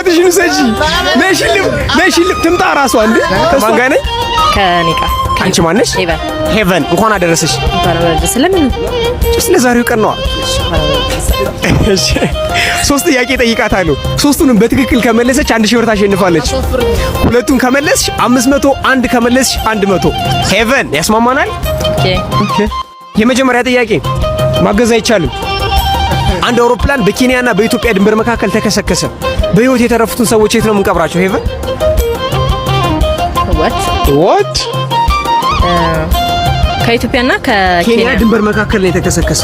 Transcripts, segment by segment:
ሽልማትሽን ውሰጂ። ነሽልም ትምጣ ራሷ እንዴ ማን ጋር ነኝ? ከኔ ጋር። አንቺ ማነሽ? ሄቨን እንኳን አደረሰሽ። ስለምን ስለ ዛሬው ቀን ነው። እሺ 3 ጥያቄ ጠይቃታለሁ። 3ቱንም በትክክል ከመለሰች 1000 ብር ታሸንፋለች። 2ቱን ከመለስሽ 500፣ 1 ከመለስሽ 100። ሄቨን ያስማማናል? ኦኬ። የመጀመሪያ ጥያቄ ማገዝ አይቻልም። አንድ አውሮፕላን በኬንያና በኢትዮጵያ ድንበር መካከል ተከሰከሰ። በህይወት የተረፉትን ሰዎች የት ነው የምንቀብራቸው? ሄቨን what ከኢትዮጵያና ከኬንያ ድንበር መካከል ላይ የተከሰከሰ።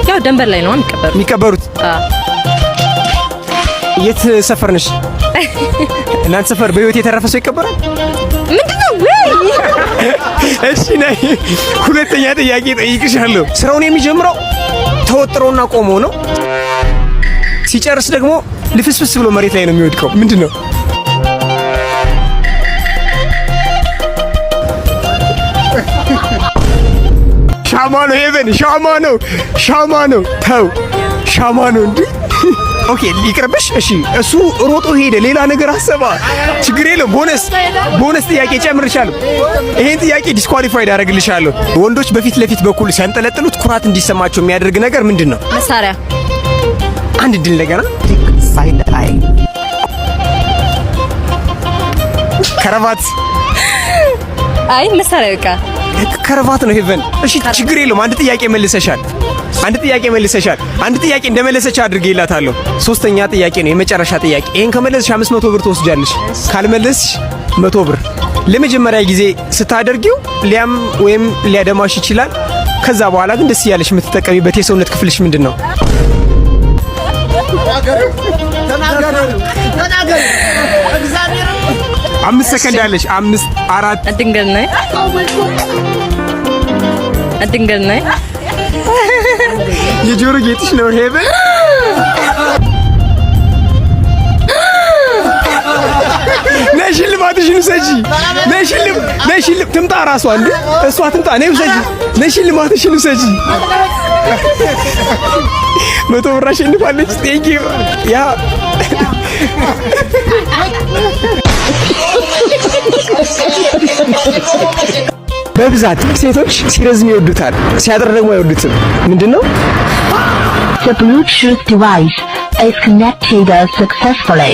ያው ድንበር ላይ ነው የሚቀበሩት። የት ሰፈር ነሽ? እናንተ ሰፈር በህይወት የተረፈ ሰው ይቀበራል? ምንድነው? እሺ ነይ፣ ሁለተኛ ጥያቄ ጠይቅሻለሁ። ስራውን የሚጀምረው ተወጥሮና ቆሞ ነው። ሲጨርስ ደግሞ ልፍስፍስ ብሎ መሬት ላይ ነው የሚወድቀው። ምንድነው? ሻማ ነው ሄቨን፣ ሻማ ነው። ተው ሻማ ነው እንዴ? ኦኬ ሊቅርብሽ። እሺ እሱ ሮጦ ሄደ፣ ሌላ ነገር አሰባ። ችግር የለም። ቦነስ ጥያቄ ጨምርሻለሁ። ይሄን ጥያቄ ዲስኳሊፋይድ አደርግልሻለሁ። ወንዶች በፊት ለፊት በኩል ሲያንጠለጥሉት ኩራት እንዲሰማቸው የሚያደርግ ነገር ምንድነው? መሳሪያ። አንድ ድል እንደገና ሳይድ አይ ከረባት። አይ መሳሪያ በቃ ከረባት ነው ሄቨን። እሺ ችግር የለውም። አንድ ጥያቄ መልሰሻል። አንድ ጥያቄ እንደመለሰች አድርጌላታለሁ። 3ኛ ጥያቄ ነው፣ የመጨረሻ ጥያቄ። ይሄን ከመለስሽ 500 ብር ትወስጃለሽ። ካልመለስሽ 100 ብር። ለመጀመሪያ ጊዜ ስታደርጊው ሊያም ወይም ሊያደማሽ ይችላል። ከዛ በኋላ ግን ደስ እያለሽ የምትጠቀሚበት የሰውነት ክፍልሽ ምንድነው? ተናገሩ። 5 ሰከንድ አለሽ። 5 4 ድንገት ነይ። የጆሮ ጌጥሽ ነው ሄቨን። ነይ ሽልማትሽን ውሰጂ። ነይ ትምጣ ራሷ እንዴ እሷ ትምጣ። ነይ ውሰጂ። ነይ ሽልማትሽን ውሰጂ። 100 ብር አሸንፋለች። ቴንክ ዩ ያ በብዛት ሴቶች ሲረዝም ይወዱታል፣ ሲያጥር ደግሞ አይወዱትም። ምንድነው? The Bluetooth device is connected successfully.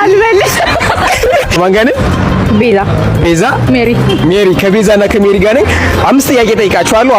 አልበልሽ። ማን ጋር ነኝ? ቤዛ፣ ሜሪ። ከቤዛና ከሜሪ ጋር ነኝ። 5 ጥያቄ ጠይቃችኋለሁ።